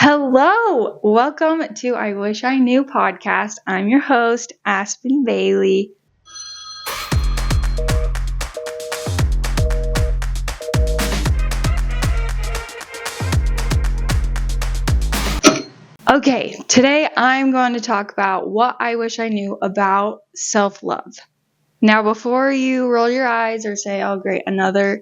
Hello, welcome to I Wish I Knew podcast. I'm your host, Aspen Bailey. Okay, today I'm going to talk about what I wish I knew about self-love. Now, before you roll your eyes or say, oh great, another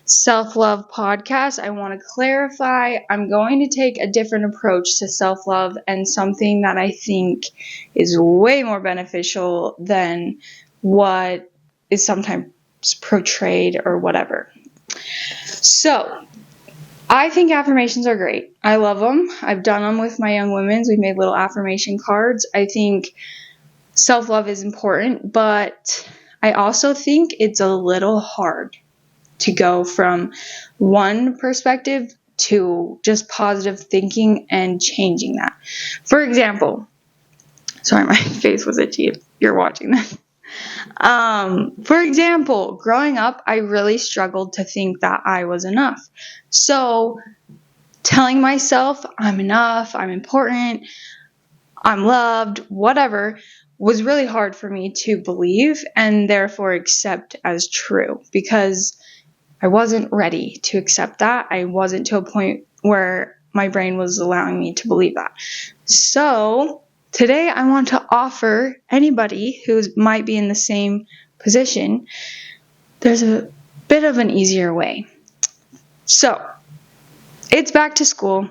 self-love podcast, I want to clarify I'm going to take a different approach to self-love and something that I think is way more beneficial than what is sometimes portrayed or whatever. So, I think affirmations are great. I love them. I've done them with my young women's. We've made little affirmation cards. I think self-love is important, but I also think it's a little hard to go from one perspective to just positive thinking and changing that. For example, sorry, my face was itchy if you're watching this. For example, growing up, I really struggled to think that I was enough. So telling myself I'm enough, I'm important, I'm loved, whatever, was really hard for me to believe and therefore accept as true because I wasn't ready to accept that. I wasn't to a point where my brain was allowing me to believe that. So today I want to offer anybody who might be in the same position, there's a bit of an easier way. So it's back to school.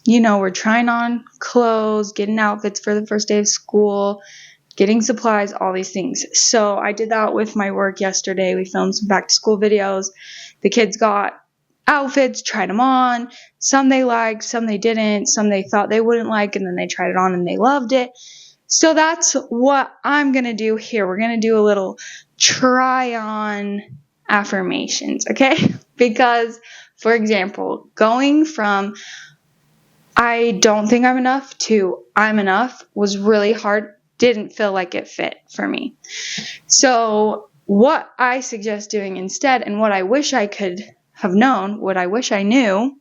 You know, we're trying on clothes, getting outfits for the first day of school, getting supplies, all these things. So I did that with my work yesterday. We filmed some back to school videos. The kids got outfits, tried them on. Some they liked, some they didn't, some they thought they wouldn't like, and then they tried it on and they loved it. So that's what I'm going to do here. We're going to do a little try on affirmations, okay? Because, for example, going from I don't think I'm enough to I'm enough was really hard. Didn't feel like it fit for me. So what I suggest doing instead, and what I wish I could have known, what I wish I knew,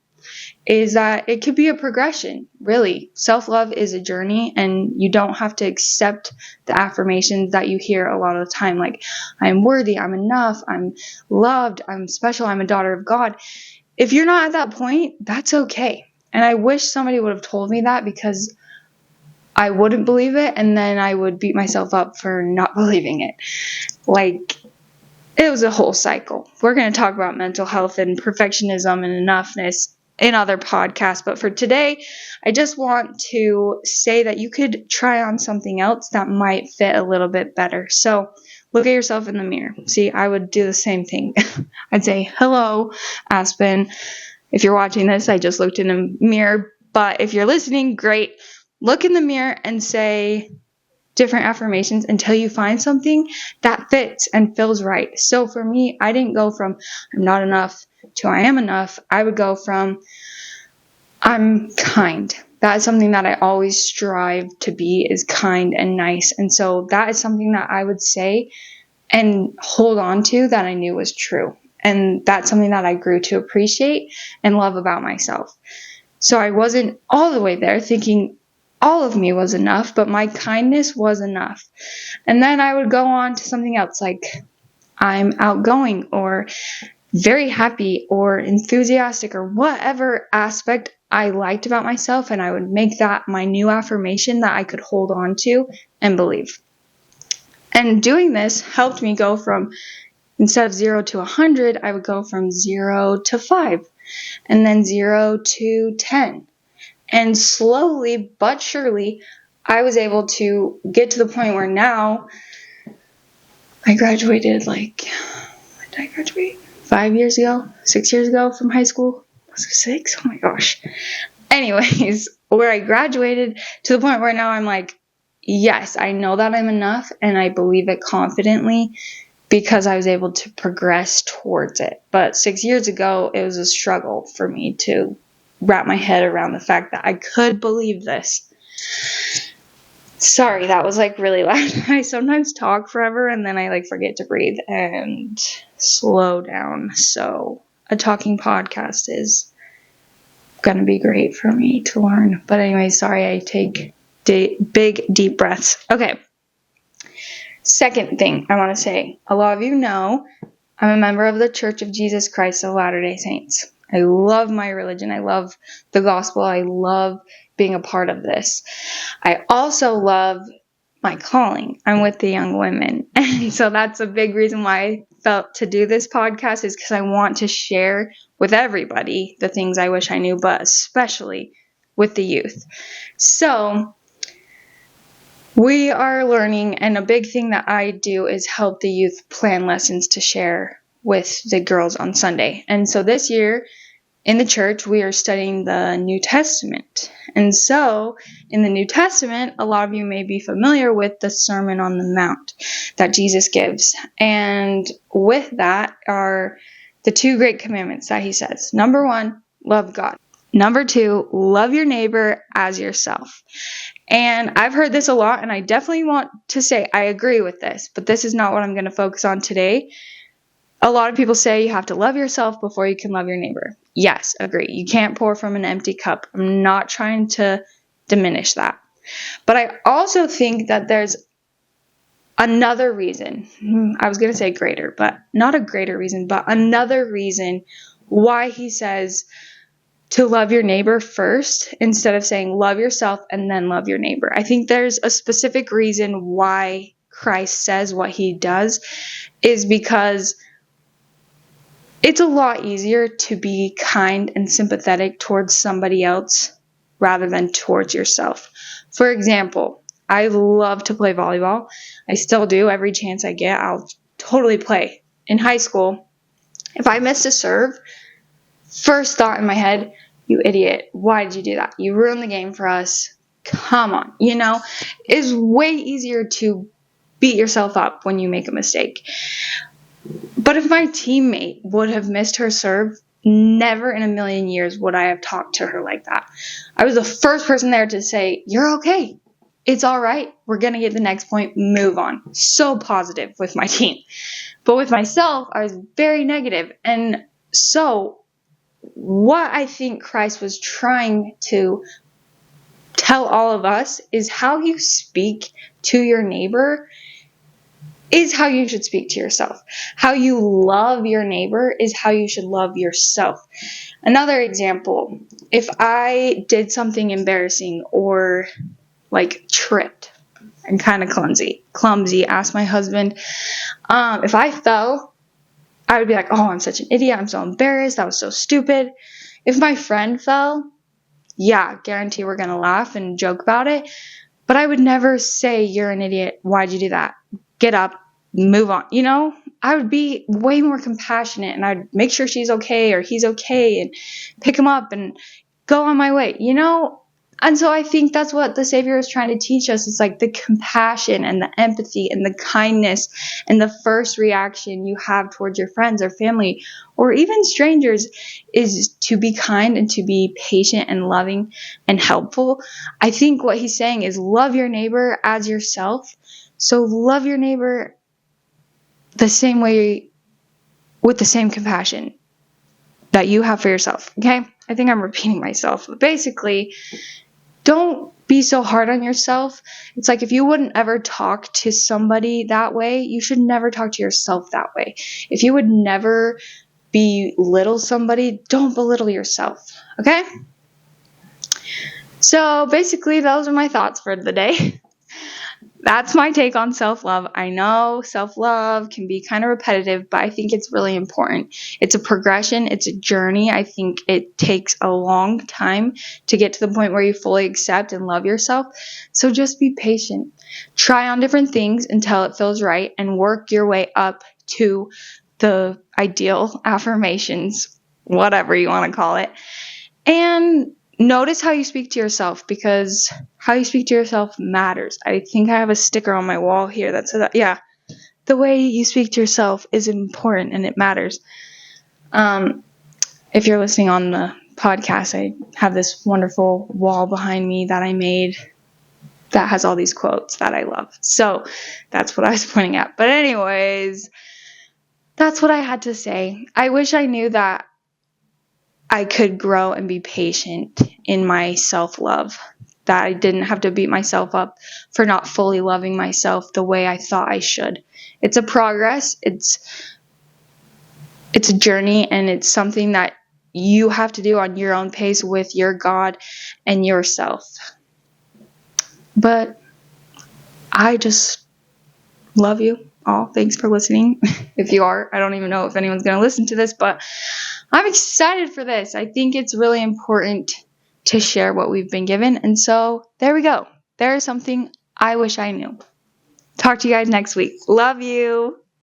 is that it could be a progression, really. Self-love is a journey, and you don't have to accept the affirmations that you hear a lot of the time, like, I'm worthy, I'm enough, I'm loved, I'm special, I'm a daughter of God. If you're not at that point, that's okay. And I wish somebody would have told me that because I wouldn't believe it, and then I would beat myself up for not believing it. Like, it was a whole cycle. We're going to talk about mental health and perfectionism and enoughness in other podcasts, but for today, I just want to say that you could try on something else that might fit a little bit better. So, look at yourself in the mirror. See, I would do the same thing. I'd say, hello, Aspen. If you're watching this, I just looked in the mirror, but if you're listening, great. Look in the mirror and say different affirmations until you find something that fits and feels right. So for me, I didn't go from I'm not enough to I am enough. I would go from I'm kind. That is something that I always strive to be, is kind and nice. And so that is something that I would say and hold on to that I knew was true. And that's something that I grew to appreciate and love about myself. So I wasn't all the way there thinking all of me was enough, but my kindness was enough. And then I would go on to something else, like I'm outgoing or very happy or enthusiastic or whatever aspect I liked about myself, and I would make that my new affirmation that I could hold on to and believe. And doing this helped me go from, instead of 0 to 100, I would go from 0 to 5, and then 0 to 10. And slowly but surely, I was able to get to the point where now I graduated when did I graduate? 5 years ago? 6 years ago from high school? Was it 6? Oh my gosh. Anyways, where I graduated to the point where now I'm like, yes, I know that I'm enough and I believe it confidently because I was able to progress towards it. But 6 years ago, it was a struggle for me to wrap my head around the fact that I could believe this. Sorry, that was really loud. I sometimes talk forever and then I forget to breathe and slow down. So a talking podcast is going to be great for me to learn. But anyway, sorry, I take big, deep breaths. Okay. Second thing I want to say, a lot of you know I'm a member of the Church of Jesus Christ of Latter-day Saints. I love my religion. I love the gospel. I love being a part of this. I also love my calling. I'm with the young women. And so that's a big reason why I felt to do this podcast, is because I want to share with everybody the things I wish I knew, but especially with the youth. So we are learning, and a big thing that I do is help the youth plan lessons to share with the girls on Sunday. And so this year in the church, we are studying the New Testament. And so in the New Testament, a lot of you may be familiar with the Sermon on the Mount that Jesus gives. And with that are the 2 great commandments that he says. Number 1, love God. Number 2, love your neighbor as yourself. And I've heard this a lot, and I definitely want to say I agree with this, but this is not what I'm going to focus on today. A lot of people say you have to love yourself before you can love your neighbor. Yes, agree. You can't pour from an empty cup. I'm not trying to diminish that. But I also think that there's another reason. I was going to say greater, but not a greater reason, but another reason why he says to love your neighbor first instead of saying love yourself and then love your neighbor. I think there's a specific reason why Christ says what he does, is because it's a lot easier to be kind and sympathetic towards somebody else rather than towards yourself. For example, I love to play volleyball. I still do. Every chance I get, I'll totally play. In high school, if I missed a serve, first thought in my head, you idiot, why did you do that? You ruined the game for us. Come on. It's way easier to beat yourself up when you make a mistake. But if my teammate would have missed her serve, never in a million years would I have talked to her like that. I was the first person there to say, you're okay. It's all right. We're going to get the next point. Move on. So positive with my team. But with myself, I was very negative. And so what I think Christ was trying to tell all of us is how you speak to your neighbor is how you should speak to yourself. How you love your neighbor is how you should love yourself. Another example, if I did something embarrassing or tripped, I'm kind of clumsy, ask my husband. If I fell, I would be like, oh, I'm such an idiot. I'm so embarrassed. That was so stupid. If my friend fell, yeah, guarantee we're going to laugh and joke about it. But I would never say, you're an idiot. Why'd you do that? Get up, move on. I would be way more compassionate, and I'd make sure she's okay or he's okay and pick him up and go on my way, And so I think that's what the Savior is trying to teach us. It's like the compassion and the empathy and the kindness and the first reaction you have towards your friends or family or even strangers is to be kind and to be patient and loving and helpful. I think what he's saying is love your neighbor as yourself. So love your neighbor the same way, with the same compassion that you have for yourself. Okay? I think I'm repeating myself. But basically, don't be so hard on yourself. It's like if you wouldn't ever talk to somebody that way, you should never talk to yourself that way. If you would never belittle somebody, don't belittle yourself. Okay? So basically, those are my thoughts for the day. That's my take on self-love. I know self-love can be kind of repetitive, but I think it's really important. It's a progression. It's a journey. I think it takes a long time to get to the point where you fully accept and love yourself. So just be patient. Try on different things until it feels right and work your way up to the ideal affirmations, whatever you want to call it. And notice how you speak to yourself, because how you speak to yourself matters. I think I have a sticker on my wall here that says that, yeah, the way you speak to yourself is important and it matters. If you're listening on the podcast, I have this wonderful wall behind me that I made that has all these quotes that I love. So that's what I was pointing at. But anyways, that's what I had to say. I wish I knew that I could grow and be patient in my self-love, that I didn't have to beat myself up for not fully loving myself the way I thought I should. It's a progress. It's a journey, and it's something that you have to do on your own pace with your God and yourself. But I just love you all. Thanks for listening. If you are, I don't even know if anyone's going to listen to this, but I'm excited for this. I think it's really important to share what we've been given. And so there we go. There is something I wish I knew. Talk to you guys next week. Love you.